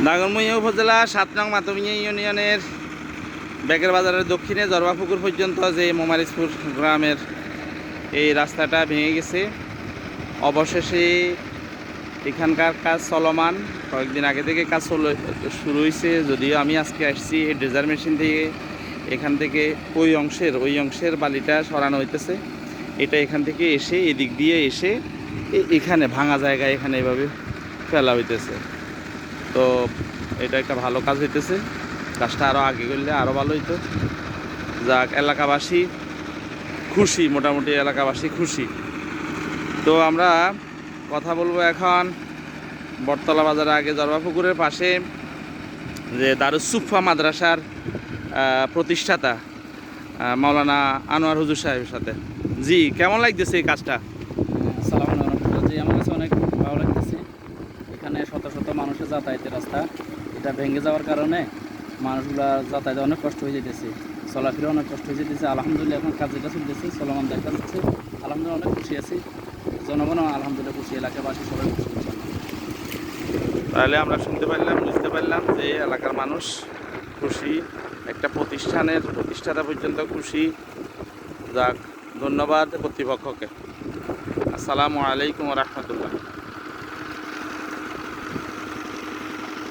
নাগরমুইয়া উপজেলা ৭ নং মাতমিয়া ইউনিয়নের বেকের বাজারের দক্ষিণে জরবাপুকুর পর্যন্ত যে মোমারিজপুর গ্রামের এই রাস্তাটা ভেঙে গেছে। অবশেষে এখানকার কাজ চলমান, কয়েকদিন আগে থেকে কাজ শুরু হয়েছে। যদিও আমি আজকে আসছি এই ড্রেজার মেশিন থেকে, এখান থেকে ওই অংশের বালিটা সরানো হইতেছে। এটা এখান থেকে এসে এদিক দিয়ে এসে এখানে ভাঙা জায়গায় এখানে এভাবে ফেলা হইতেছে। তো এটা একটা ভালো কাজ হইতেছে, কাজটা আরও আগে করলে আরও ভালো হইতো। যাক, এলাকাবাসী খুশি, মোটামুটি এলাকাবাসী খুশি। তো আমরা কথা বলবো এখন বটতলা বাজারের আগে জরবাপুকুরের পাশে যে দারুস সুফা মাদ্রাসার প্রতিষ্ঠাতা মাওলানা আনোয়ার হুজুর সাহেবের সাথে। জি, কেমন লাগতেছে এই কাজটা? আসসালামু আলাইকুম। জি, আমার কাছে অনেক ভালো লাগতেছে। এখানে শত শত মানুষের যাতায়াতের রাস্তা, এটা ভেঙে যাওয়ার কারণে মানুষগুলা যাতায়াতে অনেক কষ্ট হয়ে যেতেছে, চলাফেরা অনেক কষ্ট হয়ে যেতেছে। আলহামদুলিল্লাহ এখন কাজ যেটা চলতেছে চলমান দেখা যাচ্ছে। আলহামদুলিল্লাহ অনেক খুশি আছি, জনগণ আলহামদুলিল্লাহ খুশি, এলাকাবাসী সবাই খুশি। তাহলে আমরা শুনতে পারলাম, বুঝতে পারলাম যে এলাকার মানুষ খুশি, একটা প্রতিষ্ঠানের প্রতিষ্ঠাতা পর্যন্ত খুশি। যাক, ধন্যবাদ কর্তৃপক্ষকে। আসসালামু আলাইকুম রহমতুল্লাহ।